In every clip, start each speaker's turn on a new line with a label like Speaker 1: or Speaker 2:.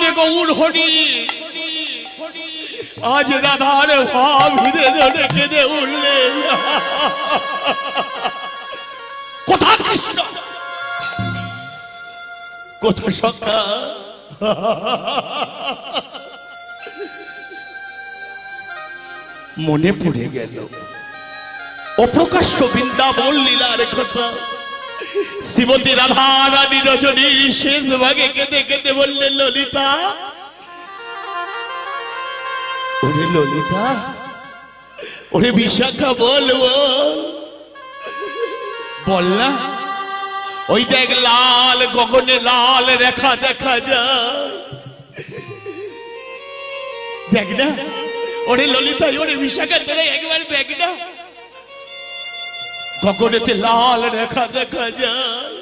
Speaker 1: কান্দে গৌর হরি আজ রাধার ভাব ভিড়ে ধরে কেঁদে উঠলেন কোথা কৃষ্ণ কোথা সখা মনে পড়ে গেল অপ্রকাশ্য বৃন্দাবন লীলার কথা শ্রীমতী রাধা রানী রজনীর শেষ ভাগে কেঁদে কেঁদে বললেন ললিতা ওরে ললিতা ওরে বিশাখা বল বল না ওই দেখ লাল গগনে লাল রেখা দেখা যায় দেখ না ওরে ললিতা ওরে বিশাখা তোরা একবার দেখ না গগনেতে লাল রেখা দেখা যায়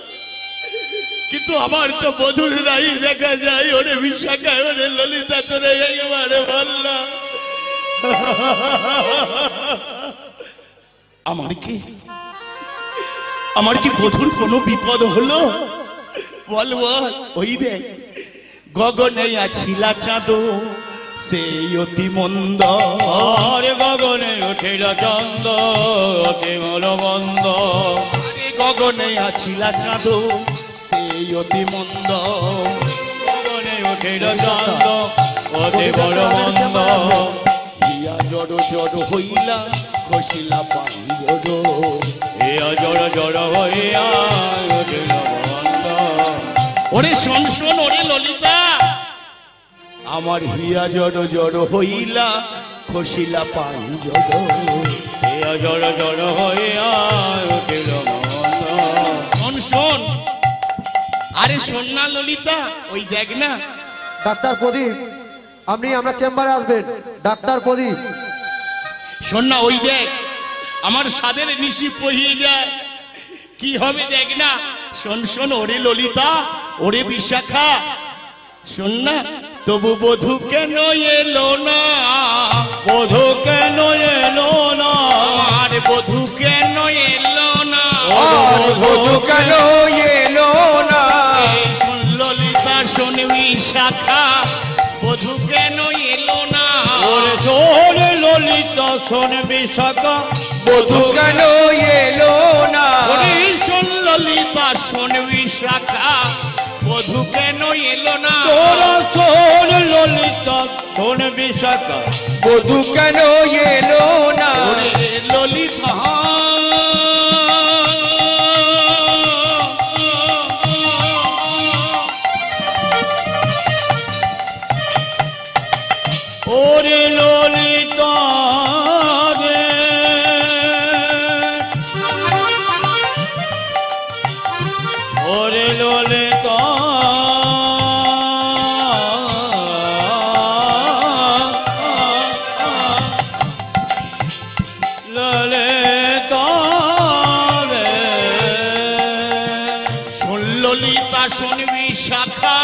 Speaker 1: কিন্তু আমার তো বধুর রাই দেখা যায় ওরে বিশাখা ওরে ললিতা তোরা একবার বল না আমার কি বধুর কোনো বিপদ হলো বল বল ওই দেখ গগনে আছিলা চাঁদ সেই অতি মন্দ
Speaker 2: গগনে উঠিলা চন্দ অতি মলবন্দ
Speaker 1: গগনে আছিলা চাঁদ সেই অতি মন্দ
Speaker 2: গগনে উঠিলা চন্দ অতি মলবন্দ
Speaker 1: ইয়া জড় জড় হইলা খসিলা পাঞ্জর
Speaker 2: ইয়া জড় জড় হইয়া উঠিলা বন্দ
Speaker 1: ওরে শোন শোন ওরে ললিতা আমার হিয়া জড় জড় হইলা খসিলা পাঞ্জর
Speaker 2: ইয়া জড় জড় হইয়া উঠিলা বন্দ
Speaker 1: শোন শোন আরে শোন না ললিতা ওই দেখ না
Speaker 3: ডাক্তার প্রদীপ আপনি আমরা চেম্বারে আসবেন ডাক্তার প্রদীপ
Speaker 1: শোন না ওই দেখ আমার সাদের নিশি পহিয়ে যায় কি হবে দেখ না শোন শোন ওরে ললিতা ওরে বিশাখা শোন না তবু বধূ কেন এলো না
Speaker 2: বধূ কেন এলো না
Speaker 1: আমার বধূ কেন এলো না
Speaker 2: বধূ কেন এলো না
Speaker 1: শোন ললিতা শোন বিশাখা বধূ কেন এলো না
Speaker 2: ওরে শোন ললিতা শোন বিশাখা বধূ কেন এলো না
Speaker 1: ওরে শোন ললিতা শোন বিশাখা বধূ কেন এলো না
Speaker 2: তোরা শোন ললিতা শোন বিশাখা বধূ কেন এলো না
Speaker 1: ওরে ললিতা
Speaker 2: ওরে ললিতা রে ওরে ললিতা ললিতা রে
Speaker 1: শোন ললিতা শোন বিশাখা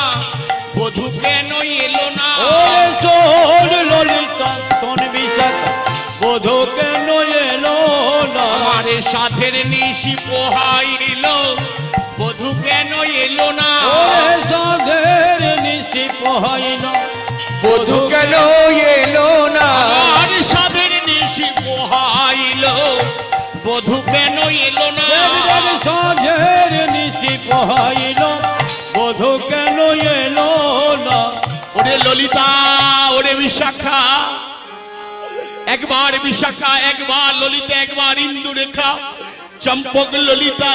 Speaker 1: বধূ কেন এলো না
Speaker 2: ওরে শোন ললিতা শোন বিশাখা বধূ কেন এলো না
Speaker 1: আমার সাথের নিশি পোহাইল বধূ কেন এলো না
Speaker 2: ওরে সাধের নিশি পোহাইল বধূ কেন এলো না
Speaker 1: আমার সাথের নিশি পোহাইল বধূ কেন এলো না
Speaker 2: সাধের নিশি পোহাইল বধূ কেন এলো না
Speaker 1: ওরে ললিতা ওরে বিশাখা একবার বিশাখা একবার ললিতা একবার ইন্দুরেখা চম্পক ললিতা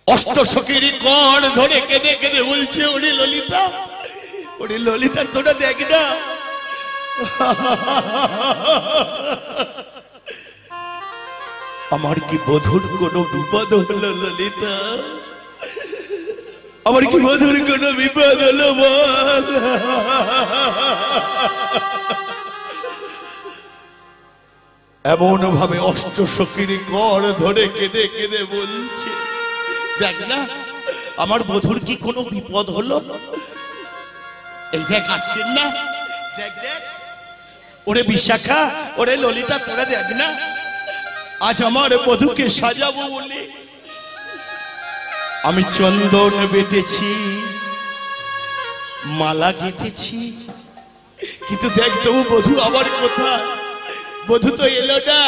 Speaker 1: অষ্টসখীর কর ধরে কেঁদে কেঁদে বলছে ওরে ললিতা তোরা দেখ না আমার কি বধুর কোনো বিপদ হলো ললিতা আমার কি বধুর কোনো বিপদ হলো বল এমন ভাবে অষ্টসখীর কর ধরে কেঁদে কেঁদে বলছে দেখ না আমার বধুর কি কোনো বিপদ হলো এই দেখ আজকের না দেখ দেখ ওরে বিশাখা ওরে ললিতা তোরা দেখ না আজ আমার বধূকে সাজাবো বলে আমি চন্দন বেটেছি মালা গেঁথেছি, কিন্তু দেখ তবু বধূ আমার কোথায়? বধূ তো এলো না।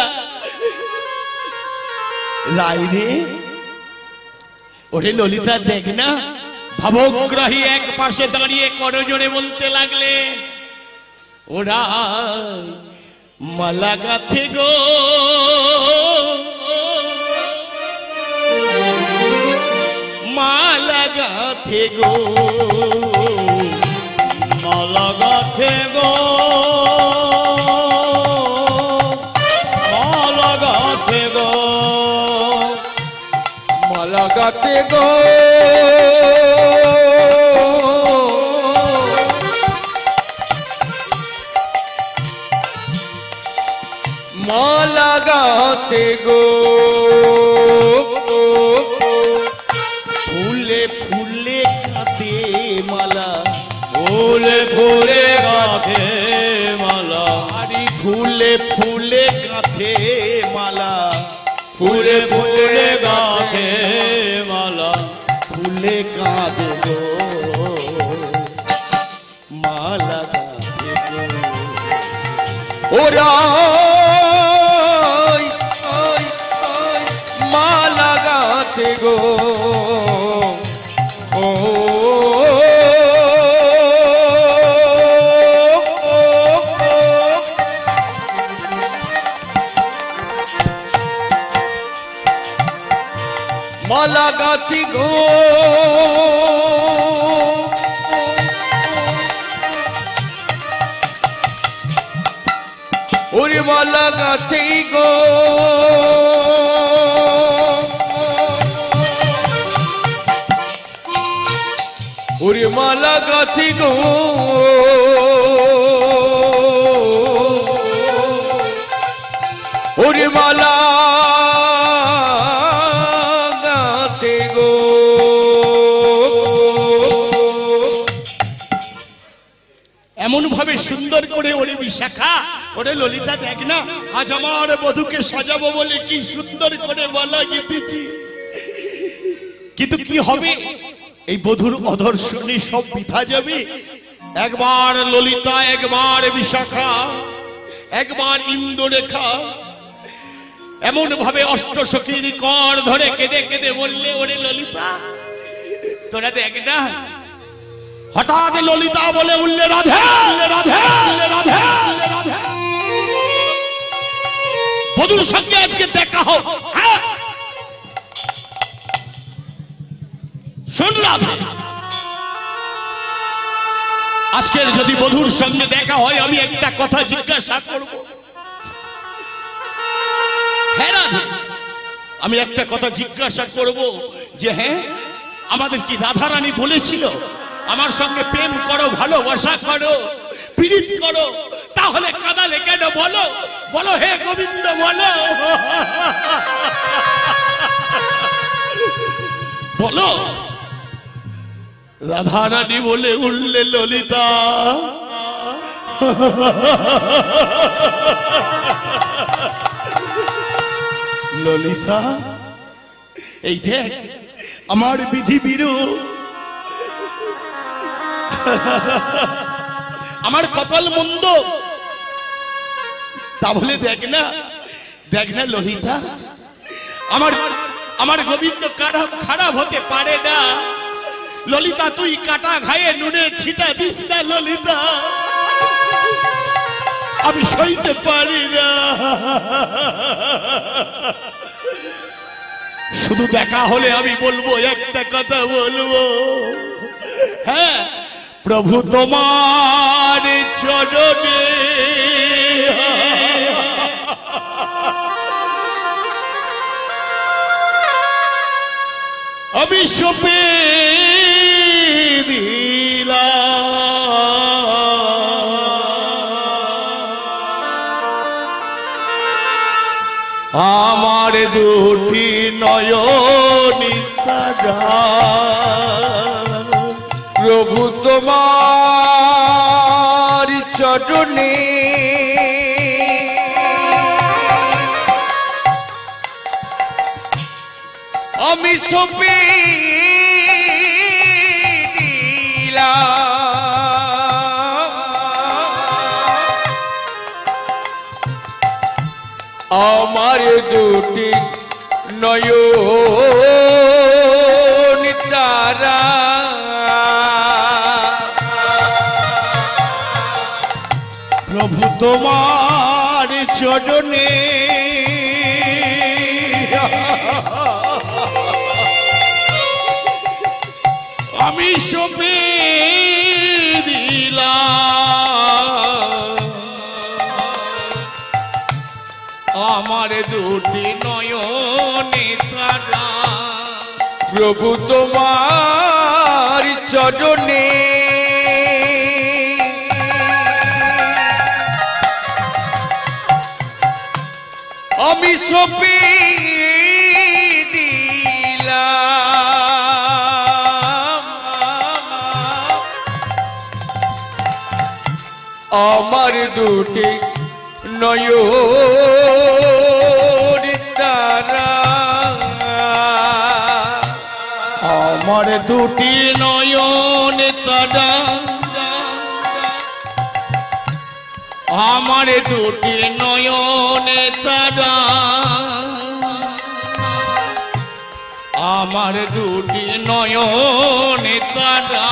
Speaker 1: রায় রে, ওরে ললিতা দেখ না। ভাবগ্রাহী এক পাশে দাঁড়িয়ে করজোড়ে বলতে লাগলে, ওরা মালা গাঁথে গো, মালা গাঁথে গো,
Speaker 2: মালা গাঁথে গো, মালা গাঁথে গো, মালা গাঁথে গো, মালা গাঁথে গো,
Speaker 1: ফুলে ফুলে গাঁথে মালা,
Speaker 2: ফুলে ফুলে গাঁথে মালা,
Speaker 1: আরে ফুলে ফুলে গাঁথে মালা,
Speaker 2: ফুলে ফুলে গাঁথে মালা,
Speaker 1: ফুলে গাঁথে গো, মালা গাঁথে গো।
Speaker 2: ওরা মালা গাঁথে গো, ও মালা গাঁথি গো, ওরে মালা গাঁথি গো, ওরে মালা গাঁথি গো, ওরে মালা গাঁথি গো।
Speaker 1: এমন ভাবে সুন্দর করে ওরে বিশাখা, ওরে ললিতা দেখ না, আজ আমার বধূকে সাজাবো বলে কি সুন্দর করে মালা গেঁথেছি, কিন্তু কি হবে? এই বধূর অদর্শনে সব বৃথা যাবে। একবার ললিতা, একবার বিশাখা, একবার ইন্দ্ররেখা এমন ভাবে অষ্টসখীর কর ধরে কেঁদে কেঁদে বললে, ওরে ললিতা তোরা দেখ না। হঠাৎ ললিতা বলে উঠলে, রাধে রাধে রাধে, বধূর সঙ্গে আজকে দেখা হোক। হ্যাঁ শোন রাধে, আজকের যদি বধূর সঙ্গে দেখা হয় আমি একটা কথা জিজ্ঞাসা করব। হ্যাঁ রাধে, আমি একটা কথা জিজ্ঞাসা করব যে হ্যাঁ আমাদের কি রাধারানী বলেছিল আমার সঙ্গে প্রেম করো, ভালোবাসা করো, পীড়িত করো, তাহলে কাঁদালে কেন? বলো বলো হে গোবিন্দ বলো, বলো। রাধারানী বলে উঠলে, ললিতা ললিতা এই দেখ আমার বিধি বিরূপ, আমার কপাল মন্দ, তাহলে দেখ না, দেখ না ললিতা, আমার গোবিন্দ খারাপ হতে পারে না। ললিতা তুই কাটা ঘায়ে নুনের ছিটা দিস না ললিতা, আমি সইতে পারি না। শুধু দেখা হলে আমি বলবো একটা কথা বলবো, হ্যাঁ প্রভু তোমার চরণে আমি সপে দিলাম আমার দুটি নয়নি তারা,
Speaker 2: প্রভু তোমার চরণে আমি সপে দিলাম আমার দুটি নয়ন তারা
Speaker 1: প্রভু তোমার চরণে আমি সপে দিলাম আমার দুটি নয়নে তারা
Speaker 2: প্রভু তোমার চরণে আমি সপে দিলাম আমার দুটি নয়ন তারা
Speaker 1: আমার দুটি নয়ন তারা আমার দুটি নয়ন তারা আমার দুটি নয়ন তারা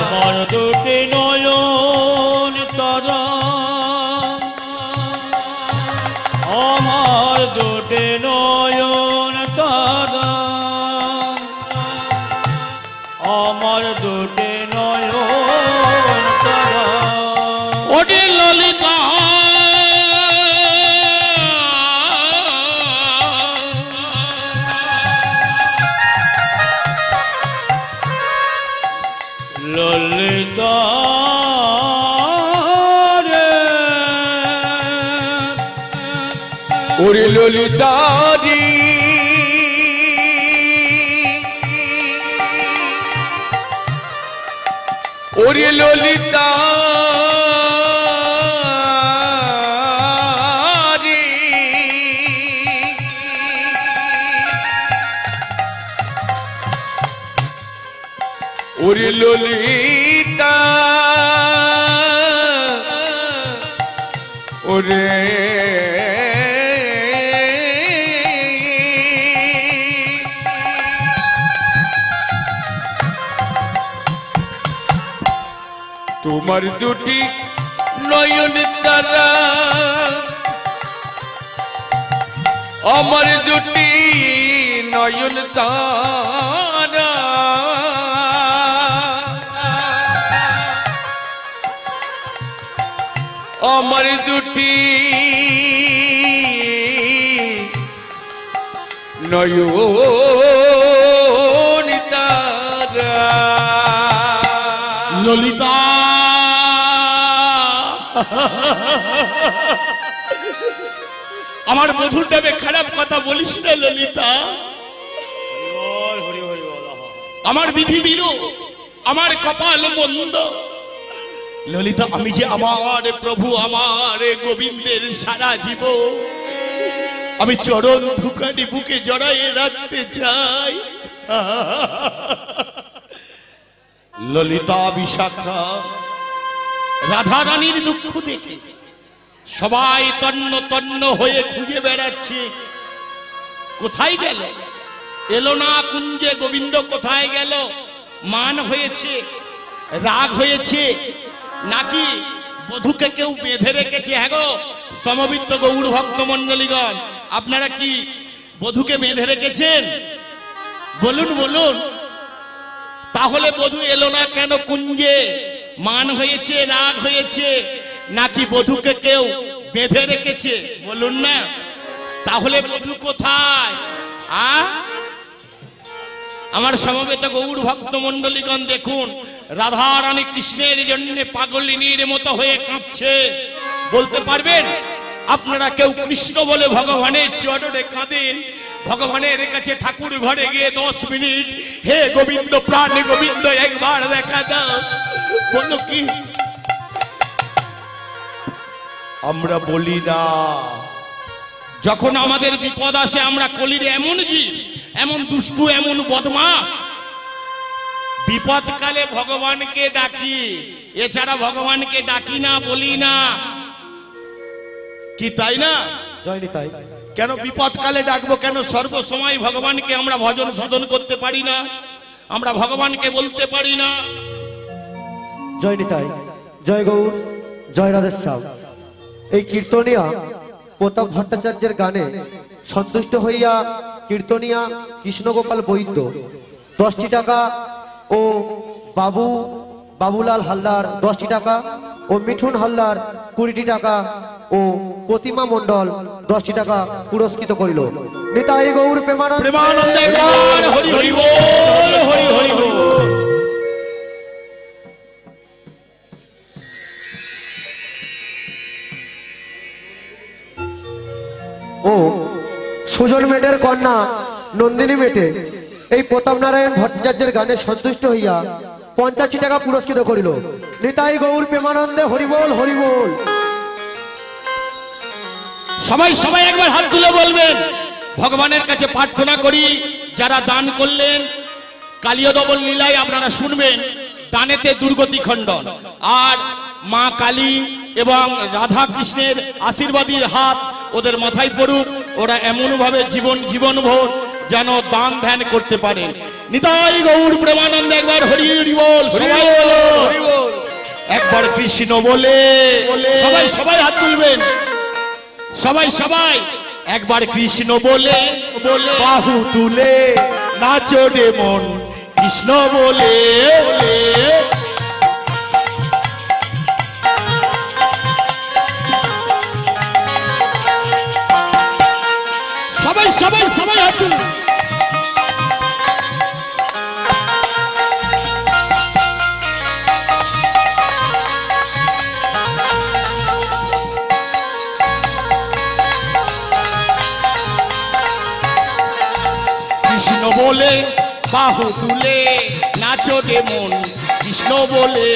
Speaker 1: আমার দুটি নয়ন তারা আমার দুটি নয়ন তারা আমার দুটি নয়ন তারা ওরে ললিতা ললিতা রে
Speaker 2: ওরে ললিতারি ওরে ললিতারি ওরে ললিতা ওরে তোমার দুটি নয়ন তারা আমার দুটি নয়ন তারা আমার দুটি নয়ন তারা
Speaker 1: ললিতা আমার বধুর নামে খারাপ কথা বলিস না ললিতা আমার বিধি বিরু আমার কপাল মন্দ ললিতা আমি যে আমার প্রভু আমার গোবিন্দের সারা জীব আমি চরণ ধুকানি বুকে জড়াইয়ে রাখতে চাই ললিতা বিশাখা রাধা রানীর দুঃখ দেখে সবাই তন্ন তন্ন হয়ে খুঁজে বেড়াচ্ছে কোথায় গেল এলো না কুঞ্জে গোবিন্দ কোথায় গেল মান হয়েছে রাগ হয়েছে নাকি বধূকে কেউ বেঁধে রেখেছে হ্যাঁ গো সমবিত্ত গৌর ভক্ত মন্ডলীগণ আপনারা কি বধূকে বেঁধে রেখেছেন বলুন বলুন তাহলে বধূ এলো না কেন কুঞ্জে মান হয়েছে রাগ হয়েছে নাকি বধূকে কেউ বেঁধে রেখেছে বলুন না তাহলে বধূ কোথায় আমার সমবেত গৌর ভক্ত মন্ডলীগণ দেখুন রাধা রানী কৃষ্ণের জন্য পাগলিনীর মতো হয়ে কাঁপছে বলতে পারবেন আপনারা কেউ কৃষ্ণ বলে ভগবানের চরণে কাঁদেন ভগবানের কাছে ঠাকুর ঘরে গিয়ে 10 মিনিট হে গোবিন্দ প্রাণ গোবিন্দ একবার দেখা দাও বলো কি আমরা বলি না যখন আমাদের বিপদ আসে আমরা কলির এমন জীব এমন দুষ্টু এমন বদমাশ বিপদকালে ভগবানকে ডাকি এছাড়া ভগবানকে ডাকি না বলি না কি তাই না?
Speaker 3: জয় নিতাই।
Speaker 1: কেন বিপদকালে ডাকবো কেন? সর্বসময় ভগবানকে আমরা ভজন সাধন করতে পারি না, আমরা ভগবানকে বলতে পারি না।
Speaker 3: জয় নিতাই, জয় গৌর, জয় রাধেশ্যাম। এই কীর্তনিয়া প্রতাপ ভট্টাচার্যের গানে সন্তুষ্ট হইয়া কীর্তনিয়া কৃষ্ণগোপাল বৈদ্য 10টি টাকা ও বাবুলাল হালদার 10টি টাকা ও মিঠুন হালদার 20টি টাকা ও প্রতিমা মণ্ডল 10টি টাকা পুরস্কৃত করিল। নিতাই গৌর প্রেমানন্দ।
Speaker 1: প্রেমানন্দে একবার হরি হরি বল, হরি হরি হরি বল।
Speaker 3: ও সুজন মেটের কন্যা নন্দিনী মেটে এই প্রতাপ নারায়ণ ভট্টাচার্যের গানে সন্তুষ্ট হইয়া 50 টাকা পুরস্কৃত করিল। নিতাই গৌর প্রেমানন্দে হরিবোল হরিবোল।
Speaker 1: সবাই সবাই একবার হাত তুলে বলবেন, ভগবানের কাছে প্রার্থনা করি যারা দান করলেন কালীয় দবল লীলায় আপনারা শুনবেন, দানেতে দুর্গতি খণ্ডন, আর মা কালী এবং রাধা কৃষ্ণের আশীর্বাদীর হাত ওদের মাথায় পড়ুক, ওরা এমন ভাবে জীবন ভোর যেন দান ধ্যান করতে পারেন। নিতাই গৌর প্রেমানন্দে একবার হরি হরি বল, সবাই বলো একবার কৃষ্ণ বলে। সবাই সবাই হাত তুলবেন, সবাই সবাই একবার কৃষ্ণ বলে বাহু তুলে নাচো রে মন, কৃষ্ণ বলে। সবাই সবাই সবাই হাত তুলুন। কৃষ্ণ বলে বাহু তুলে নাচো রে মন, কৃষ্ণ বলে।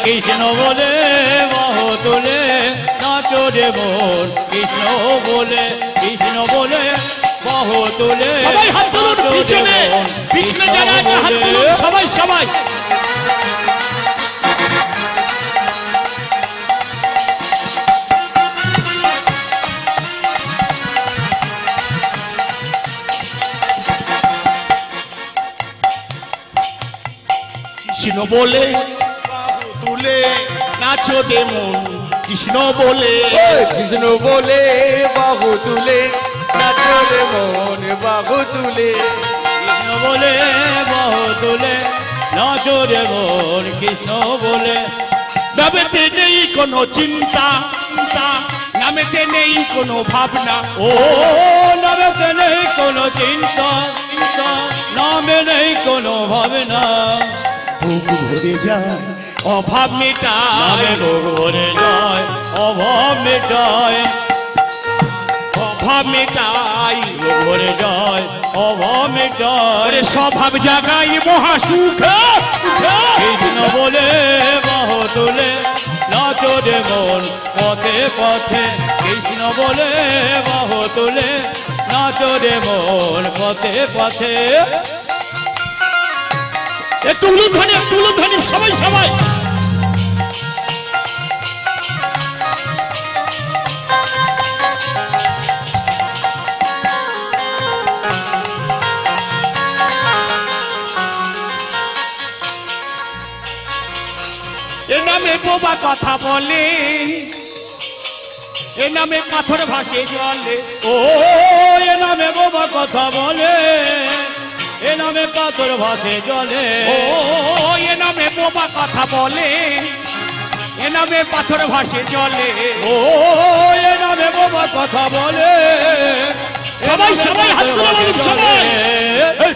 Speaker 2: কৃষ্ণ বলে বাহু তুলে নাচো রে মন, কৃষ্ণ বলে, কৃষ্ণ বলে বাহু তুলে।
Speaker 1: সবাই হাত তুলুন, পিছনে পিছনে যারা আছে হাত তুলুন, সবাই সবাই। কৃষ্ণ বলে বাহু তুলে নাচো রে মন, কৃষ্ণ বলে।
Speaker 2: কৃষ্ণ বলে বাহু তুলে নাচো রে মন, বাহু তুলে। কৃষ্ণ বলে বাহু তুলে নাচো রে মন, কৃষ্ণ বলে।
Speaker 1: নামেতে নেই কোনো চিন্তা, নামেতে নেই কোনো ভাবনা,
Speaker 2: ও নামেতে নেই কোনো চিন্তা, নামে নেই কোনো ভাবনা।
Speaker 1: বুক ভরে যায় অভাব মেটায়,
Speaker 2: বুক ভরে যায় অভাব মেটায়,
Speaker 1: অভাব মেটায়,
Speaker 2: বুক ভরে যায় অভাব মেটায়।
Speaker 1: স্বভাব জাগাই মহাসুখ।
Speaker 2: কৃষ্ণ বলে বাহু তুলে নাচো রে মন, পথে পথে। কৃষ্ণ বলে বাহু তুলে নাচো রে মন, পথে পথে।
Speaker 1: একটু উলুধ্বনি সবাই সবাই। এ নামে বোবা কথা বলে, এ নামে পাথর ভাসে জলে,
Speaker 2: ও এ নামে বোবা কথা বলে, এ নামে পাথর ভাসে জলে।
Speaker 1: ও এ নামে বোবা কথা বলে, এ নামে পাথর ভাসে জলে।
Speaker 2: ও এ নামে বোবা কথা বলে,
Speaker 1: সবাই সবাই হাত তুলে বলুন সবাই।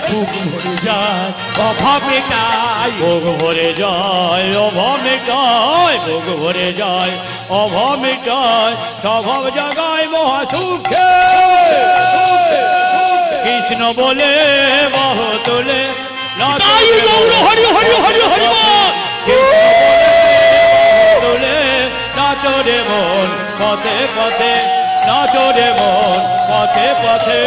Speaker 1: বুক ভরে যায় অভাব মেটায়,
Speaker 2: বুক ভরে যায় অভাব মেটায়, বুক ভরে যায় অভাব মেটায়। স্বভাব জাগায় মহাসুখে। কৃষ্ণ বলে বাহু তুলে নাচো
Speaker 1: তাই গৌর হরি হরি হরি হরি বল।
Speaker 2: তুলে নাচো রে মন, পথে পথে। নাচো রে মন, পথে পথে।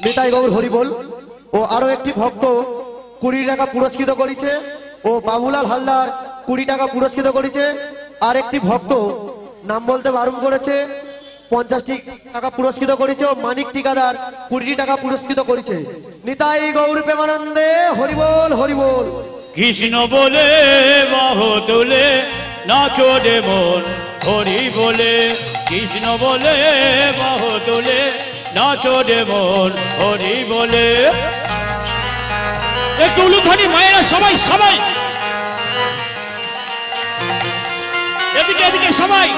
Speaker 3: নিতাই গৌর হরিবোল। ও আরো একটি ভক্ত 20 টাকা পুরস্কৃত করেছে। ও বাবুলাল হালদার 20 টাকা পুরস্কৃত করেছে। আর একটি ভক্ত নাম বলতে বারণ করেছে 50 টাকা পুরস্কৃত করেছে। ও মানিক ঠিকাদার 20 টাকা পুরস্কৃত করেছে। নিতাই গৌর প্রেমানন্দে হরিবোল হরিবোল।
Speaker 2: কৃষ্ণ বলে বাহু তুলে নাচো রে মন হরি বলে, কৃষ্ণ বলে বাহু তুলে নাচো রে মন হরি বলে। একটু উলুধ্বনি মায়েরা সবাই সবাই এদিকে এদিকে সবাই।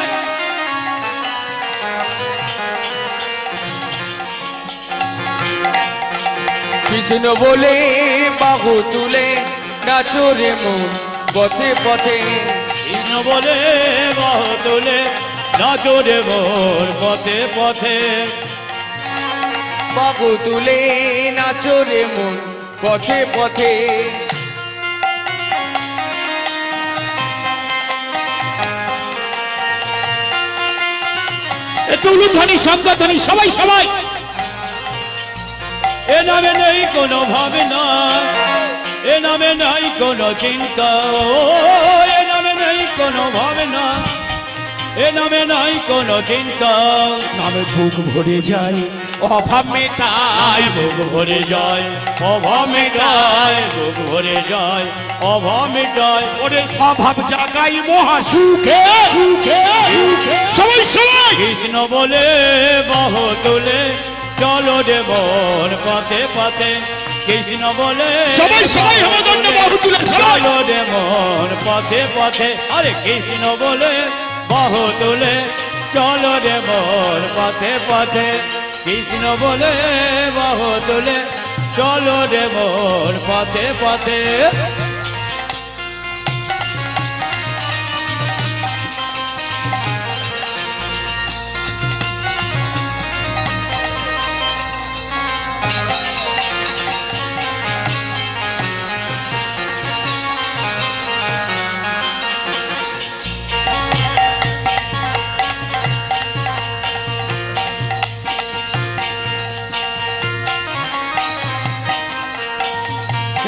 Speaker 4: কৃষ্ণ বলে বাহু তুলে নাচো রে মন পথে পথে,
Speaker 2: কৃষ্ণ বলে বাহু তুলে নাচো রে মন পথে পথে।
Speaker 4: বাহু তুলে নাচো রে মন পথে পথে।
Speaker 2: একটু উলুধ্বনি শব্দধ্বনি সবাই সবাই। এ নামে নেই কোনো ভাবনা, এ নামে নাই কোনো চিন্তা, এ নামে নেই কোনো ভাবনা, এ নামে নাই কোনো চিন্তা।
Speaker 1: নামে বুক ভরে যায় অভাব মেটায়,
Speaker 2: বুক ভরে যায় অভাব মেটায়, বুক ভরে যায় অভাব মেটায়।
Speaker 1: ওরে অভাব জাগাই মহা সুখে সুখে সবাই সবাই।
Speaker 2: কৃষ্ণ বলে বাহু তুলে চলো রে মন পথে পথে, কৃষ্ণ বলে
Speaker 1: সবাই সবাই হেমদণ্ড বাহু তুলে সবাই।
Speaker 2: চলো রে মন পথে পথে। আরে কৃষ্ণ বলে বাহু তুলে চলো রে মন পথে পথে, কৃষ্ণ বলে বাহু তুলে চলো রে মন পথে পথে।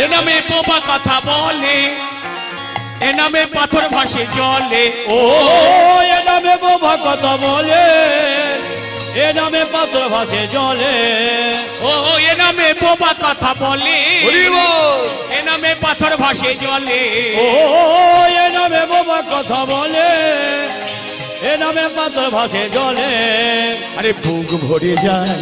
Speaker 1: এ নামে বোবা কথা বলে, এ নামে পাথর ভাসে জলে।
Speaker 2: ও এ নামে বোবা কথা বলে, এ নামে পাথর ভাসে জলে।
Speaker 1: ও এ নামে বোবা কথা বলে, এ নামে পাথর ভাসে জলে।
Speaker 2: ও এ নামে বোবা কথা বলে, এ নামে পাথর ভাসে জলে।
Speaker 1: আরে বুক ভরে যায়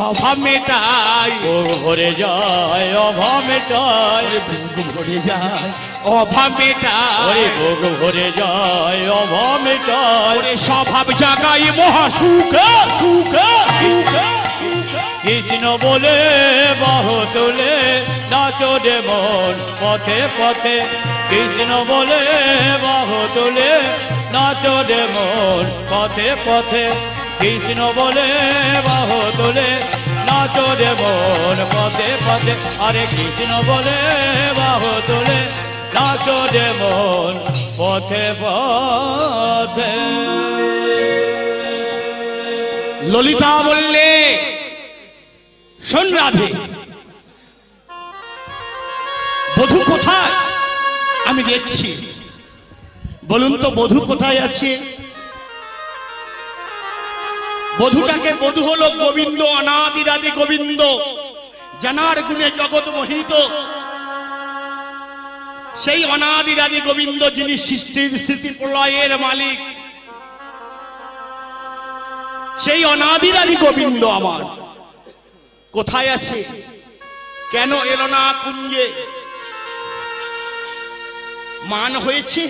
Speaker 1: অভাব মেটায়,
Speaker 2: বুক ভরে যায় অভাব মেটায়,
Speaker 1: বুক ভরে যায় অভাব মেটায়।
Speaker 2: ওরে বুক ভরে যায় অভাব মেটায়।
Speaker 1: ওরে স্বভাব জাগাই মহা সুখে সুখে সুখে।
Speaker 2: কৃষ্ণ বলে বাহু তুলে নাচো রে মন পথে পথে, কৃষ্ণ বলে বাহু তুলে নাচো রে মন পথে পথে, কৃষ্ণ বলে বাহু তুলে নাচো রে মন পথে পথে। আরে কৃষ্ণ বলে বাহু তুলে নাচো রে মন পথে পথে।
Speaker 1: ললিতা বললে শোন রাধে, বধূ কোথায়? আমি দেখছি। বলুন তো বধূ কোথায় আছে? বধূটাকে বধূ হলো গোবিন্দ, অনাদিরাদি গোবিন্দ, জানার গুণে জগৎ মোহিত। সেই অনাদিরাদি গোবিন্দ যিনি সৃষ্টির স্মৃতি প্রলয়ের মালিক, সেই অনাদিরাদি গোবিন্দ আমার কোথায় আছে? কেন এলো না কুঞ্জে? মান হয়েছে,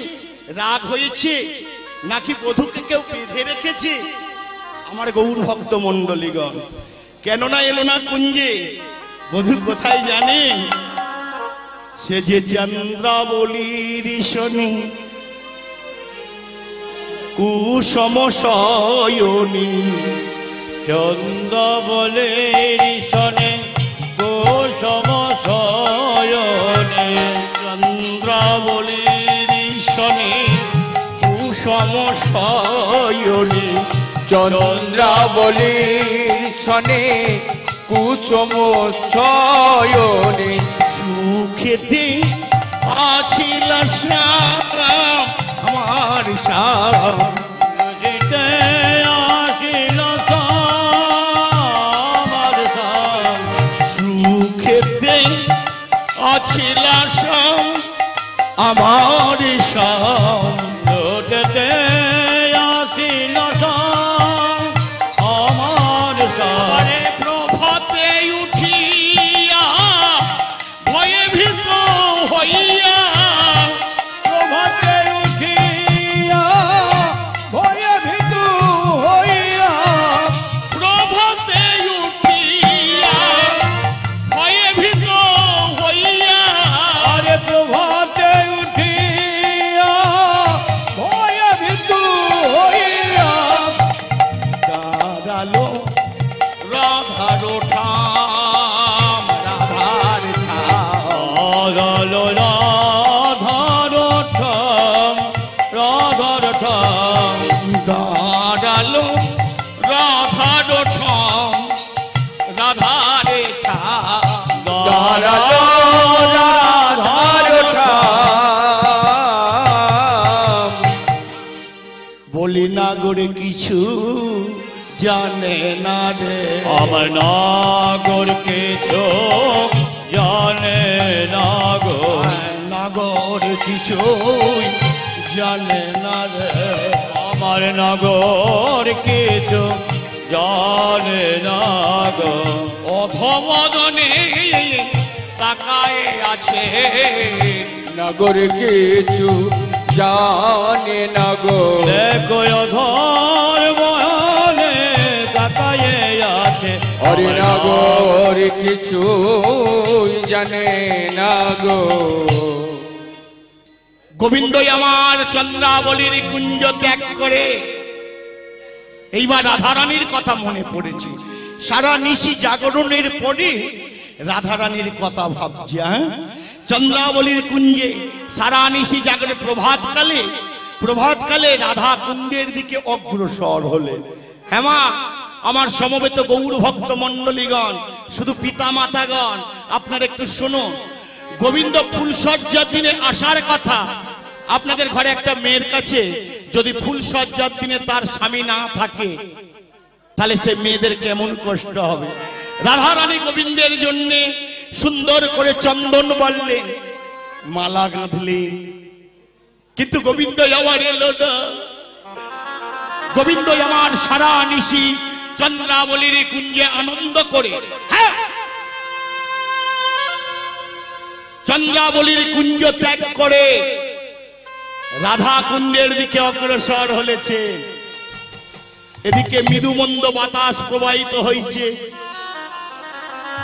Speaker 1: রাগ হয়েছে, নাকি বধূকে কেউ বেঁধে রেখেছে? আমার গৌর ভক্ত মন্ডলীগণ, কেন না এলো না কুঞ্জে? বধূ কোথায় জানেন? সে যে চন্দ্রাবলীর শনি কুসম শয়নী,
Speaker 2: চন্দ্র বলে ঋষণে কুসম শয়নে,
Speaker 1: চন্দ্রাবলীর শনি কুসম শয়নী,
Speaker 4: চন্দ্রাবলীর সনে কুসুম শয়নে
Speaker 1: সুখেতে আছিল শ্যাম আমার শ্যাম
Speaker 2: যেতে আসিল আমার শ্যাম
Speaker 1: সুখেতে আছিল শ্যাম আমার শ্যাম
Speaker 2: যেতে আসিল আমার শ্যাম
Speaker 1: আরে প্রভাতে উঠিয়া ভয়ে ভীত হইয়া
Speaker 2: প্রভাতে উঠিয়া ভয়ে ভীতু হইয়া
Speaker 1: প্রভাতে উঠিয়া ভয়ে ভীত হইয়া
Speaker 2: আরে প্রভাতে উঠিয়া ভয়ে ভীতু হইয়া
Speaker 1: দাঁড়ালো রাধার ঠাম রাধার ঠাম
Speaker 2: আগাল রাধার ঠাম রাধার ঠাম
Speaker 1: দাঁড়ালো রাধার ঠাম রাধার ঠাম
Speaker 4: দাঁড়ালো রাধার ঠাম
Speaker 1: বলি না গড়ে কিছু জানে না রে
Speaker 2: আমার নাগর কে তো জানে নাগর
Speaker 1: নাগর কিছুই জানে না রে
Speaker 2: আমার নাগর কে তো জানে নাগর
Speaker 1: অধবদনে তাকায় আছে
Speaker 4: নগর কিছু জানে না গো
Speaker 2: দেখো অধর বয়নে তাকায়ে আছে
Speaker 4: হরে নগর কিছু জানে না গো
Speaker 1: গোবিন্দই আমার চন্দ্রাবলীর কুঞ্জ ত্যাগ করে এইবার রাধারানীর কথা মনে পড়েছে সারা নিশি জাগরণের পরে রাধারানীর কথা ভাবছে হ্যাঁ চন্দ্রাবলীর কুঞ্জে সারা নিশি জাগরে প্রভাতকালে রাধা কুঞ্জের দিকে অগ্রসর হলেন হ্যাঁ মা আমার সমবেত গৌর ভক্ত মণ্ডলীগণ শুধু পিতা মাতাগণ আপনারা একটু শুনুন গোবিন্দ ফুলসজ্জার দিনে আসার কথা আপনাদের ঘরে একটা মেয়ের কাছে যদি ফুলসজ্জার দিনে তার স্বামী না থাকে তাহলে সে মেয়েদের কেমন কষ্ট হবে রাধা রানী গোবিন্দের জন্য সুন্দর করে চন্দন বললেন মালা গাঁথলেন কিন্তু গোবিন্দ আবার এলো না গোবিন্দ আমার সারা নিশি চন্দ্রাবলীর কুঞ্জে আনন্দ করে হ্যাঁ চন্দ্রাবলীর কুঞ্জ ত্যাগ করে রাধা কুঞ্জের দিকে অগ্রসর হলেছে এদিকে মৃদুমন্দ বাতাস প্রবাহিত হয়েছে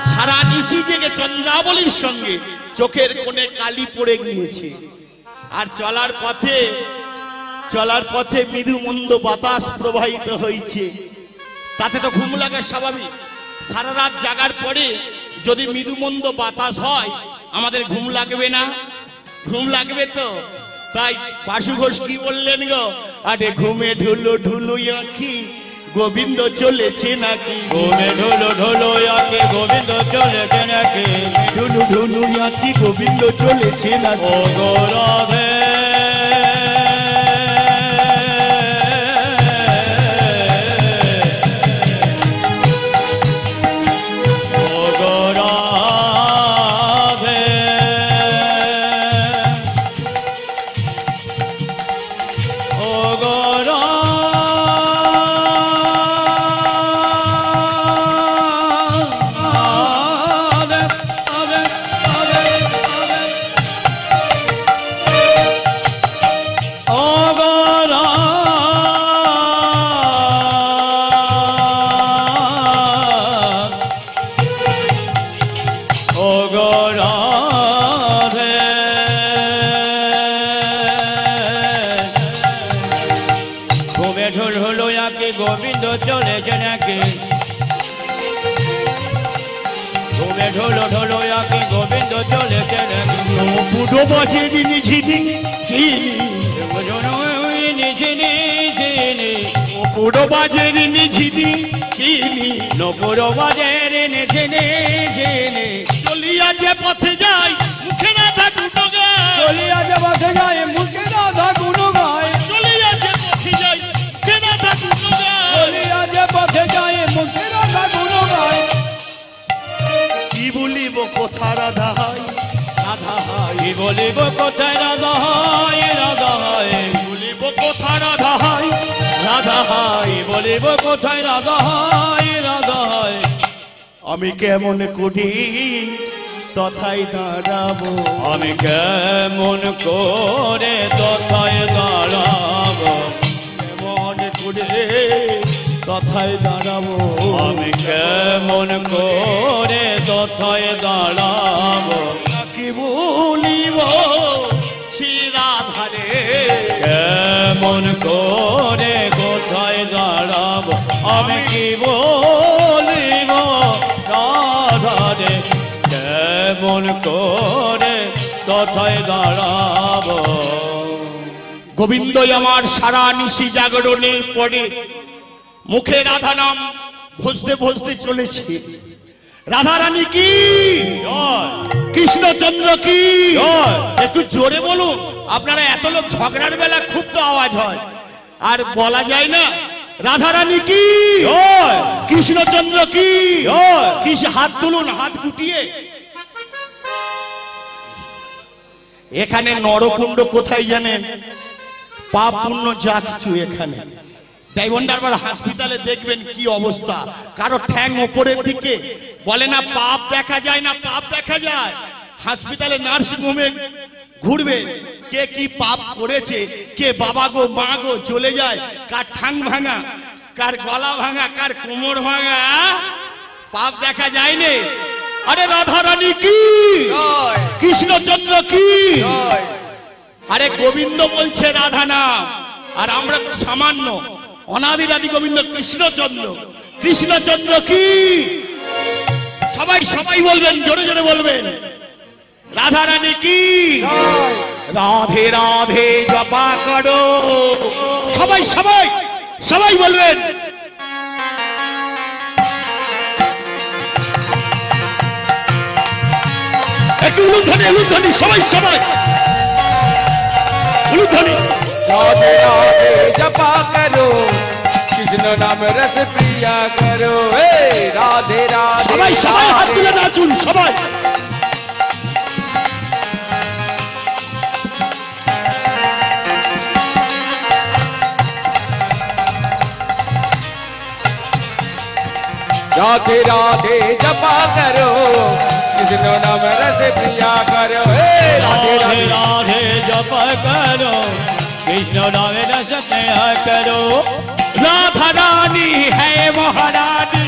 Speaker 1: সারা নিশি জেগে চন্দ্রাবলীর সঙ্গে চোখের কোণে কালি পড়ে গিয়েছে আর চলার পথে মৃদুমন্দ বাতাস প্রবাহিত হয়েছে তাতে তো ঘুম লাগা স্বাভাবিক সারা রাত জাগার পরে যদি মৃদুমন্দ বাতাস হয় আমাদের ঘুম লাগবে না ঘুম লাগবে তো তাই পাশু ঘোষ কি বললেন গো আরে ঘুমে ঢুলো ঢুলো আঁখি গোবিন্দ চলেছে নাকি
Speaker 2: ঘুমে ঢোলো ঢোলো আঁকে গোবিন্দ চলেছে নাকি
Speaker 1: ঢুলু ঢুলু আঁখি গোবিন্দ চলেছে নাকি
Speaker 2: ও গৌরবে গোবিন্দ চলেছে নাকি ঘুমে ঢোলো ঢোলো আঁকে গোবিন্দ চলেছে নাকি
Speaker 1: পুরো বাজে নিঝিনি পুরো বাজে নিঝিনি
Speaker 2: নপুর বাজের জেনে জেনে জেনে
Speaker 1: চলিয়া যে পথে যাই মুখে রাধা গুণ গায়
Speaker 2: চলিয়া যে পথে যায় মুখে রাধা গুণ গায়
Speaker 1: চলিয়া যে পথে যাই মুখে রাধা গুণ গায়
Speaker 2: চলিয়া যে পথে যায় মুখে রাধা গুণ গায়
Speaker 1: কি বলিব কোথা রাধা হয় রাধা হয়
Speaker 2: কি বলিব কোথায় রাধা হয় রাধা হয়
Speaker 1: বলিব কোথা রাধা হয় রাধা হয়
Speaker 2: কি বলিব কোথায় রাধা হয় রাধা হয়
Speaker 1: আমি কেমন করি তথায় দাঁড়াবো
Speaker 2: আমি কেমন করে তথায় দাঁড়াবো
Speaker 1: কেমন করে তথায় দাঁড়াবো
Speaker 2: আমি কেমন করে তথায় দাঁড়াবো
Speaker 1: কি বলিব শ্রী রাধারে
Speaker 2: কেমন করে কোথায় দাঁড়াবো আমি কি বলিব রাধারে কেমন করে তথায় দাঁড়াবো
Speaker 1: গোবিন্দই আমার সারা নিশি জাগরণের পরে মুখে রাধা নাম ভজতে ভজতে চলেছে রাধা রানী কি
Speaker 2: জয়
Speaker 1: কৃষ্ণচন্দ্র কি
Speaker 2: জয়
Speaker 1: একটু জোরে বলুন আপনারা এত লোক ঝগড়ার বেলা খুব তো আওয়াজ হয় আর বলা যায় না রাধা রানী কি
Speaker 2: জয়
Speaker 1: কৃষ্ণচন্দ্র কি
Speaker 2: জয়
Speaker 1: কিস হাত তুলুন হাত গুটিয়ে এখানে নরকুণ্ড কোথায় জানেন পাপ পুণ্য যা কিছু এখানে ডাইভন্ডারবার হাসপাতালে দেখবেন কি অবস্থা কারো ঠ্যাং ওপরের দিকে বলে না পাপ দেখা যায় না পাপ দেখা যায় হাসপাতালে নার্সিং হোমে ঘুরবে কে কি পাপ করেছে কে বাবা গো মা গো চলে যায় কার ঠ্যাং ভাঙা কার গলা ভাঙা কার কোমর ভাঙা পাপ দেখা যায়নি আরে রাধা রানী কি কৃষ্ণচন্দ্র কি আরে গোবিন্দ বলছে রাধা নাম আর আমরা তো সামান্য অনাদিরাদি গোবিন্দ কৃষ্ণচন্দ্র কৃষ্ণচন্দ্র কি সবাই সবাই বলবেন জোরে জোরে বলবেন রাধা রানী কি রাধে রাধে জপা করো সবাই সবাই সবাই বলবেন একটু উলুধ্বনি সবাই সবাই উলুধ্বনি
Speaker 4: राधे राधे जपा करो कृष्ण नाम रस प्रिया करो हे राधे राधे
Speaker 1: সবাই সবাই হাত তুলে নাচুন সবাই
Speaker 4: राधे राधे जपा करो कृष्ण नाम रस प्रिया करो हे राधे
Speaker 2: राधे
Speaker 4: राधे
Speaker 2: राधे जप करो कृष्ण नाम रस स्नेह करो
Speaker 1: राधा रानी है महारानी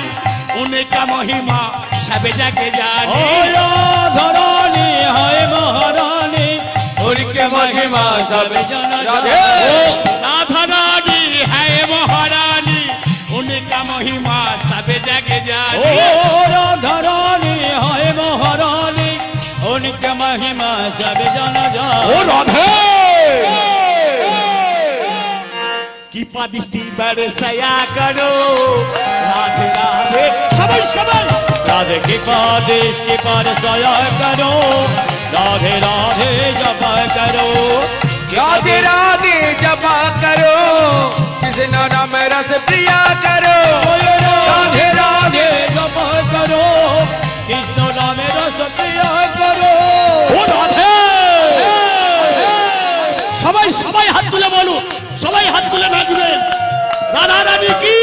Speaker 1: उनका महिमा सब जग
Speaker 2: ओ
Speaker 1: जाने
Speaker 2: राधा रानी है महारानी उनके महिमा सब जन
Speaker 4: राधे
Speaker 1: राधा रानी है महारानी उनका महिमा सब जग
Speaker 2: ओ
Speaker 1: जाने
Speaker 2: राधा रानी है महारानी उनके महिमा सब जन
Speaker 1: ओ राधे कृपा दृष्टि बरसया करो राधे राधे सबाई सबाई
Speaker 2: राधे की पादेश की पर सया करो राधे राधे जप करो
Speaker 4: राधे राधे जपा करो कृष्ण नाम रस प्रिया करो
Speaker 2: राधे राधे जप करो कृष्ण नाम रस प्रिया करो
Speaker 1: ও রাধে সবাই সবাই হাত তুলে বলুন সবাই হাত তুলে নাচবেন রাধা রানী কি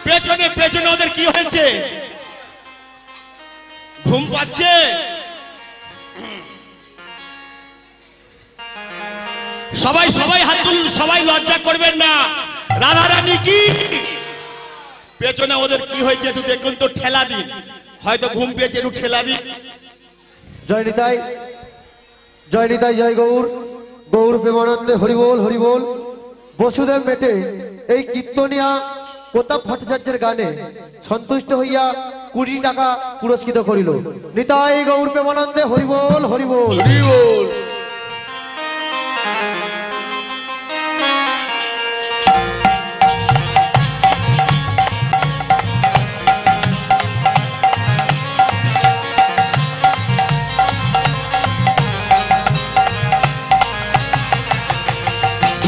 Speaker 1: পেছনে পেছনে ওদের কি হয়েছে ঘুম পাচ্ছে সবাই সবাই হাত তুলুন সবাই লজ্জা করবেন না রাধা রানী কি পেছনে ওদের কি হয়েছে একটু দেখুন তো ঠেলা দিন হয়তো ঘুম পেয়েছে একটু ঠেলা দিন
Speaker 3: জয় নিতাই জয় গৌর গৌর প্রেমানন্দে হরিবোল হরিবোল বসুদেব মেটে এই কীর্তনিয়া প্রতাপ ভট্টাচার্যের গানে সন্তুষ্ট হইয়া 20 টাকা পুরস্কৃত করিল নিতাই গৌর প্রেমানন্দে হরিবোল হরিবোল
Speaker 4: हरि बोल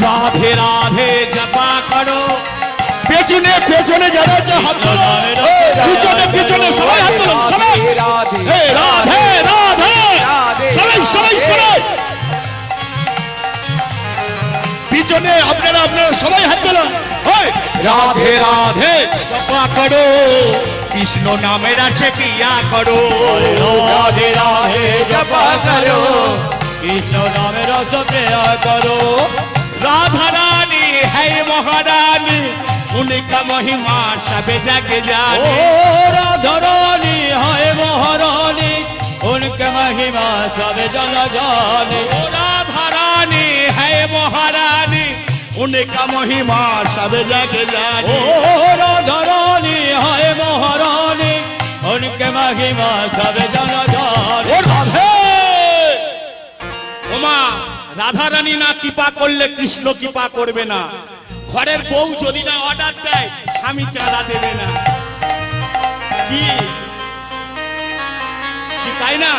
Speaker 1: রাধে রাধে জপা করো। পেছনে পেছনে যারা আছে হাত তোলো, পিছনে পিছনে সবাই হাত তোলো, সবাই হে রাধে রাধে, সবাই সবাই সবাই পিছনে আপনারা আপনারা সবাই হাত তোলো। রাধে রাধে জপা করো, কৃষ্ণ নামের আশে ক্রিয়া করো।
Speaker 2: রাধে রাধে জপা করো, কৃষ্ণ নামের রস ক্রিয়া করো।
Speaker 1: राधा रानी है महारानी, उनका महिमा सब जग जाने।
Speaker 2: राधा रानी है महारानी, उनका महिमा सब जग जाने।
Speaker 1: राधा रानी है महारानी, उनका महिमा सब जग जाने।
Speaker 2: राधा रानी है महारानी, उनका महिमा सब जग जाने।
Speaker 1: राधे ओमा রাধা রানী না কৃপা করলে কৃষ্ণ কৃপা করবে না। ঘরের বউ যদি না অর্ডার দেয় স্বামী চাঁদা দেবে না, কি কি তাই না?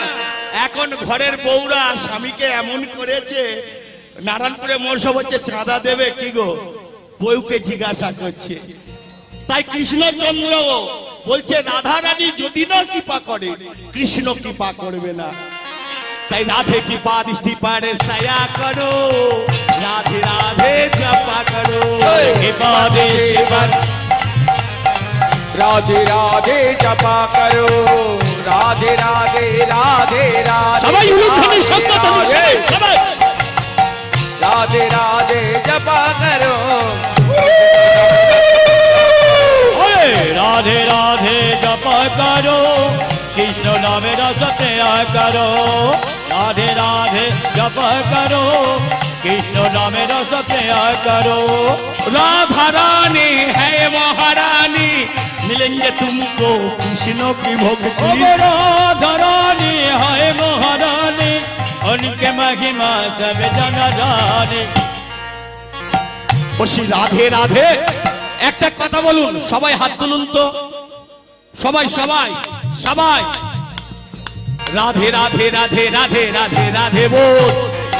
Speaker 1: এখন ঘরের বউরা স্বামীকে এমন করেছে, নারায়ণপুরে মৌসব হচ্ছে চাঁদা দেবে কি গো, বউকে জিজ্ঞাসা করছে। তাই কৃষ্ণচন্দ্র বলছে রাধা রানী যদি না কৃপা করে কৃষ্ণ কৃপা করবে না। তাই রাধে की दृष्टि पर सया करो, राधे राधे जपा करो।
Speaker 4: राधे राधे जपा करो, राधे राधे राधे राधे
Speaker 1: সবাই উলুধ্বনি শব্দ ধ্বনি সবাই
Speaker 4: राधे राधे जपा करो।
Speaker 2: राधे राधे जपा करो, कृष्ण नामे रस क्रिया करो। राधे राधे जपा करो, कृष्ण नामे रस क्रिया करो।
Speaker 1: राधा रानी है महारानी, मिलेंगे तुमको कृष्ण की भक्ति।
Speaker 2: राधा रानी है महारानी, उनके महिमा सब जन जाने।
Speaker 1: বসি রাধে রাধে একটা কথা বলুন, সবাই হাত তুলুন তো, সবাই সবাই সবাই রাধে রাধে রাধে রাধে রাধে রাধে बोल,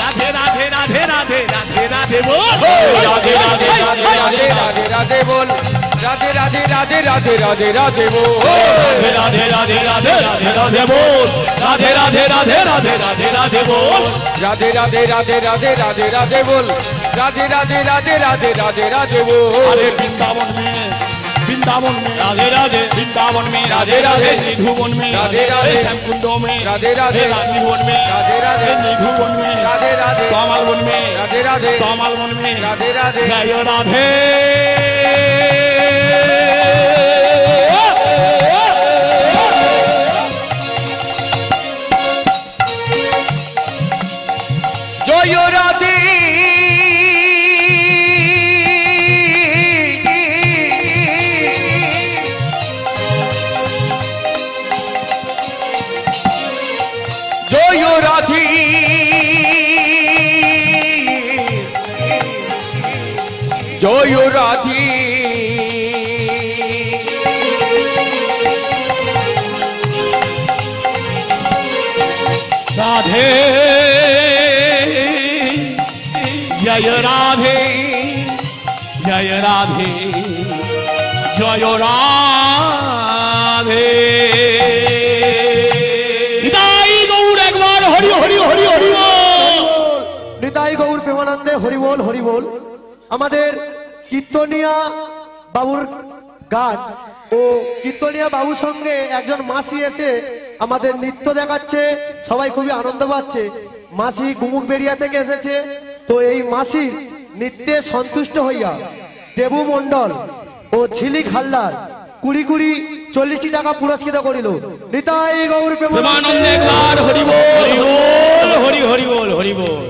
Speaker 1: राधे राधे राधे राधे राधे राधे बोल।
Speaker 2: राधे राधे राधे
Speaker 4: राधे राधे राधे बोल, राधे राधे राधे राधे राधे राधे बोल।
Speaker 1: राधे राधे राधे राधे राधे बोल, राधे राधे राधे राधे राधे राधे बोल।
Speaker 4: राधे राधे राधे राधे राधे राधे बोल, राधे राधे राधे राधे राधे राधे बोल।
Speaker 1: अरे वृंदावन में वृंदावन में
Speaker 2: राधे राधे
Speaker 1: वृंदावन में
Speaker 4: राधे राधे
Speaker 1: निधुवन में
Speaker 4: राधे राधे
Speaker 1: कुंडों में
Speaker 4: राधे राधे
Speaker 1: राजनिवन में
Speaker 4: राधे राधे
Speaker 1: निधुवन में
Speaker 4: राधे राधे
Speaker 1: तमालवन में
Speaker 4: राधे राधे
Speaker 1: तमालवन में
Speaker 4: राधे राधे
Speaker 1: जय राधे।
Speaker 4: जय राधे जय राधे जय राधे
Speaker 1: राधे जय राधे जय राधे जय राधे। निताई गौर एक बार हरि हरि हरि हरि
Speaker 3: নিতাই গৌর প্রেমানন্দে হরি বল হরি বল। আমাদের কীর্তনিয়া বাবুর গান ও কীর্তনিয়া বাবুর সঙ্গে একজন মাসি এসে আমাদের নৃত্য দেখাচ্ছে, সবাই খুবই আনন্দ পাচ্ছে। মাসি গুমুকবেড়িয়া থেকে এসেছে, তো এই মাসি নৃত্যে সন্তুষ্ট হইয়া দেবু মন্ডল ও ঝিলিক হালদার 20-40 টাকা পুরস্কৃত করিল। নিতাই গৌর
Speaker 1: প্রেমানন্দে এক বার হরি বল
Speaker 2: হরি হরি বল হরি বল।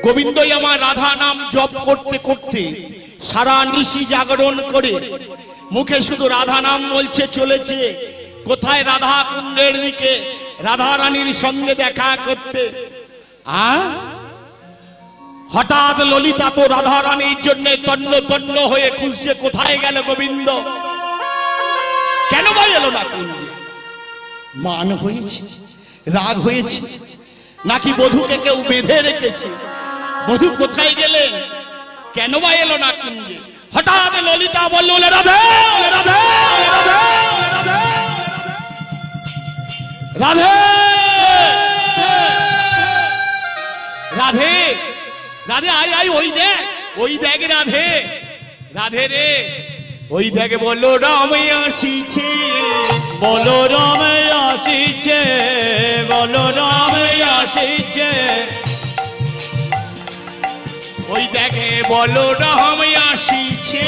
Speaker 1: গোবিন্দই আমার রাধা নাম জপ করতে করতে সারা নিশি জাগরণ করে মুখে শুধু রাধা নাম বলছে চলেছে। কোথায় রাধা কুণ্ডের দিকে রাধা রানীর সঙ্গে দেখা করতে। হঠাৎ ললিতা তো রাধা রানীর জন্য তন্ন তন্ন হয়ে খুঁজছে কোথায় গেল গোবিন্দ, কেন বা এলো না কুঞ্জে। মান হয়েছে, রাগ হয়েছে, নাকি বধূকে কেউ বেঁধে রেখেছে। বধূ কোথায় গেলে? কেন বা এলো না কুঞ্জে? হঠাৎ ললিতা বলল, রাধে রাধে রাধে রাধে রাধে, আয় আয়, ওই দেখ রাধে, রাধে রে, ওই দেখ বলো রাম আসিছে,
Speaker 2: বলো রাম আসিছে, বলো রাম আসিছে,
Speaker 1: ওই দেখে বলো রাম আসিছে,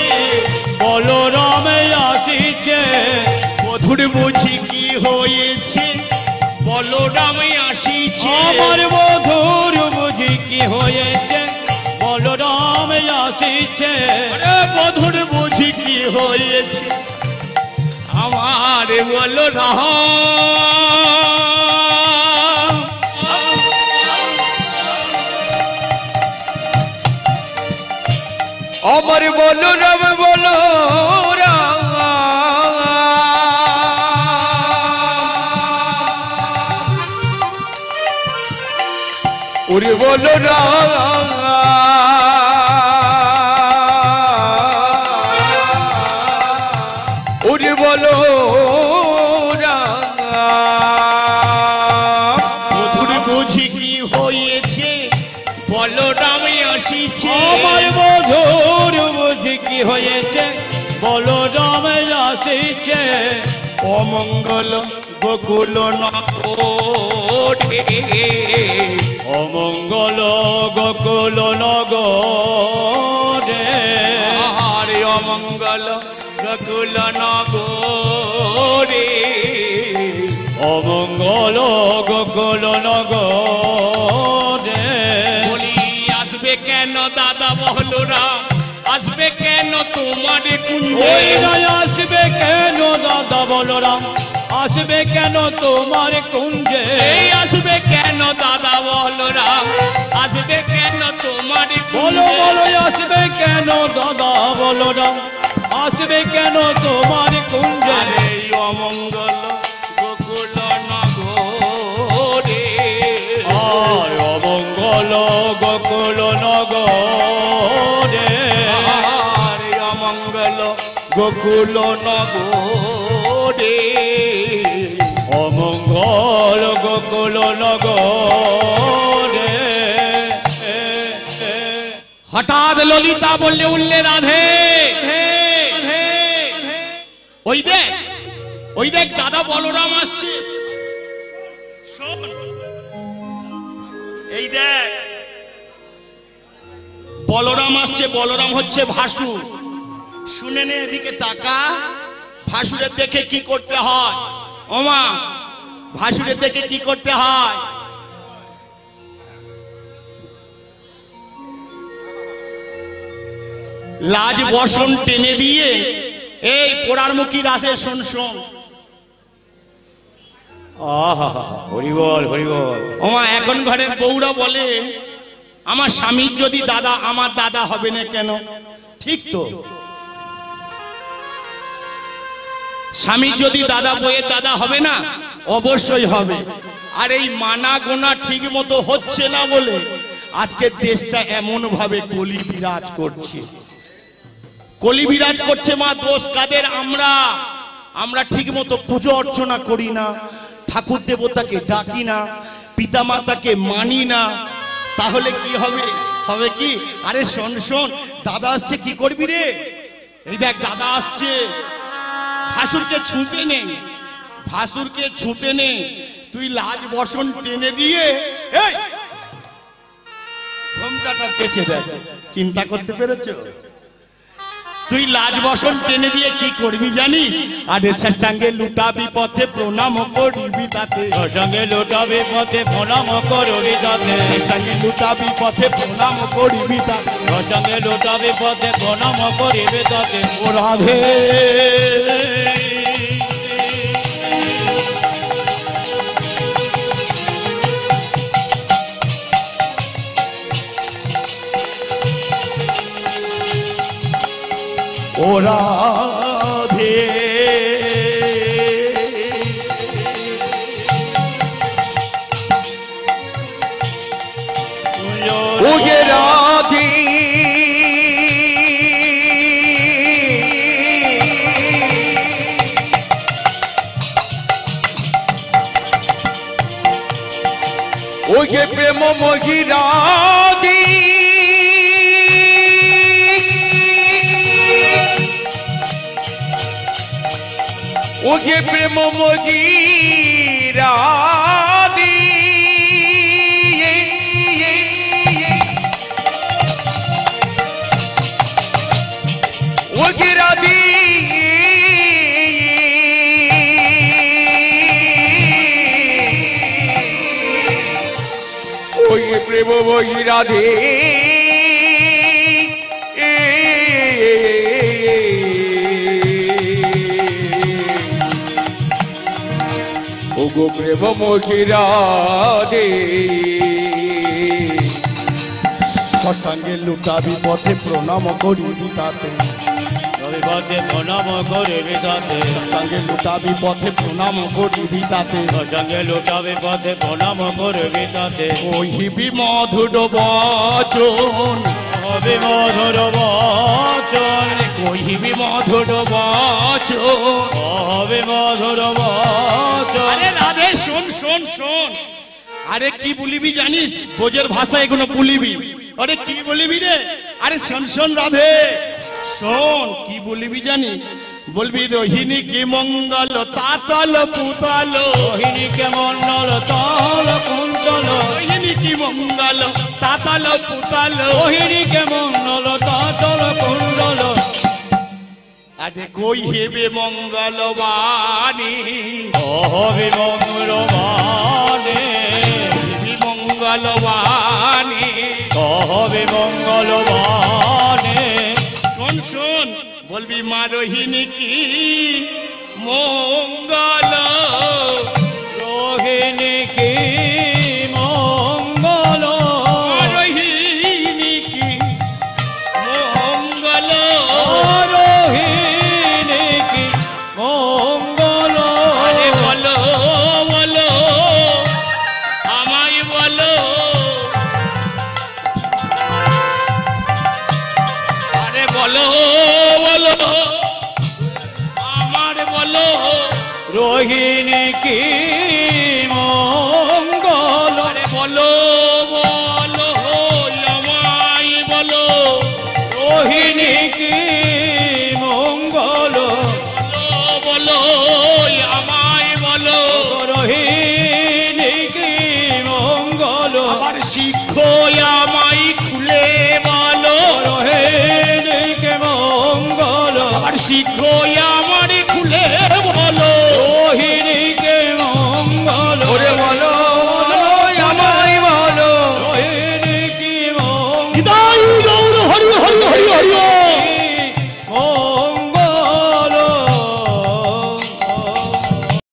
Speaker 2: বলো রাম আসিছে,
Speaker 1: বধুর বুঝি কি হয়েছে, বলো রাম আসিছে,
Speaker 2: আমার বধুর বুঝি কি হয়েছে, বলো রাম আসিছে,
Speaker 1: বধুর বুঝি কি হয়েছে, আমার বলো রাম,
Speaker 4: আমার বলো রাম, বলো রাম, ওরে বলো রাম, ওরে বলো রাম,
Speaker 1: বধুর বুঝি কি হয়েছে, বলো রাম আসিছে,
Speaker 2: আমার বধুর বুঝি কি হয়েছে, বলো রাম আসিছে,
Speaker 1: অমঙ্গল গোকুল নগরে,
Speaker 2: অমঙ্গল গোকুল নগরে,
Speaker 1: আরে অমঙ্গল গোকুল নগরে,
Speaker 2: অমঙ্গল গোকুল নগরে,
Speaker 1: বলি আসবে কেন দাদা বহলরা, আসবে কেন তোমার কুঞ্জে,
Speaker 2: ওই নয় আসবে কেন দাদা বলরাম, আসবে কেন তোমার কুঞ্জে,
Speaker 1: এই আসবে কেন দাদা বহলরা, আসবে কেন তোমার
Speaker 2: বলো
Speaker 1: কুঞ্জে,
Speaker 2: বলো আসবে কেন দাদা বলরাম, আসবে কেন তোমার কুঞ্জে,
Speaker 1: আরে অমঙ্গল গোকুল নগরে,
Speaker 2: আয় অমঙ্গল গোকুল নগরে,
Speaker 1: আরে অমঙ্গল গোকুল নগরে,
Speaker 2: অমঙ্গল গোকুল নগরে,
Speaker 1: হঠাৎ ললিতা বললে উঠলে রাধে, ওই দেখ দাদা বলরাম আসছে, শোন, এই দেখ বলরাম আসছে, বলরাম হচ্ছে ভাসুর, শুনে নে, এদিকে তাকা, ভাসুরের দেখে কি করতে হয়, ওমা ভাসুরের দেখে কি করতে হয়, লাজ বসন টেনে দিয়ে, এই পোড়ার মুখী রাধে শোন শোন,
Speaker 2: আহা হরিবল হরিবল,
Speaker 1: ওমা এখন ঘরের বউরা বলে আমার স্বামীর যদি দাদা, আমার দাদা হবে না কেন? ঠিক তো, স্বামীর যদি দাদা বইয়ের দাদা হবে না? অবশ্যই হবে। আর এই মানা গোনা ঠিক মতো হচ্ছে না বলে আজকের দেশটা এমন ভাবে কলি বিরাজ করছে, কলি বিরাজ করছে। মা দোষ কাদের? আমরা ঠিক মতো পুজো অর্চনা করি না, ঠাকুর দেবতাকে ডাকি না, পিতা মাতাকে মানি না, তাহলে কি হবে? হবে কি? আরে শোন শোন, দাদা আসছে, কি করবি রে? এই দেখ দাদা আসছে, ভাসুরকে ছুঁতে নেই, ভাসুরকে ছুঁতে নেই, তুই লাজ বসন টেনে দিয়ে এই ঘোমটাটা পেঁচে দেখ। চিন্তা করতে পেরেছো? তুই লাজ বসন টেনে দিয়ে কি করবি জানিস? আরে সাষ্টাঙ্গে লুটাবি পথে প্রণাম করবি তাতে,
Speaker 2: সাষ্টাঙ্গে লুটাবি পথে প্রণাম করবি তাতে,
Speaker 1: সাষ্টাঙ্গে লুটাবি পথে প্রণাম করবি তাতে,
Speaker 2: সাষ্টাঙ্গে লুটাবি পথে প্রণাম করিবি তাতে।
Speaker 1: ও রাধে ও রাধে
Speaker 4: ও গে যে প্রেম মোহি রাধি ও যে প্রেম মোহি রাধি ও যে রাধি ওই প্রেম ওই রাধে ও গো প্রেম মোহি রাধে
Speaker 1: ষষ্ঠাঙ্গে লুটাবি পথে প্রণাম করিবি তাতে
Speaker 2: রবিপথে প্রণাম করিবি তাতে
Speaker 1: ষষ্ঠাঙ্গে লুটাবি পথে প্রণাম করিবি তাতে
Speaker 2: সঙ্গে লুটাবি পথে প্রণাম করবি তাতে
Speaker 1: কহিবি মধুর বচন
Speaker 2: হবে মধুর বচন
Speaker 1: কহিবি মধুর বচন
Speaker 2: হবে মধুর বচন
Speaker 1: আরে রাধে শোন শোন শোন আরে কি বলিবি জানিস বোঝের ভাষা এগুলো বলিবি আরে কি বলিবি রে আরে শোন শোন রাধে শোন কি বলিবি জানি বলবি রোহিণী কি মঙ্গল তাতল পুতল
Speaker 2: রোহিণী কে মন্ডল তল কুন্তল
Speaker 1: রোহিণী কি মঙ্গল তাতল পুতল
Speaker 2: রোহিণী কে মন্ডল তল কুন্তল
Speaker 1: আরে কই হেবে মঙ্গলবাণী
Speaker 2: হবে মঙ্গলবাণী
Speaker 1: মঙ্গলবাণী
Speaker 2: হবে মঙ্গলবাণী
Speaker 1: শোন শোন বলবি মা রোহিণী কি মঙ্গল
Speaker 2: রোহিণী কি মঙ্গল
Speaker 1: রোহিণী কি মঙ্গল
Speaker 2: রোহিণী কি মঙ্গল
Speaker 1: আরে বলো বলো আমায় বলো আরে বলো বলো আমার বলো
Speaker 2: রোহিণী কি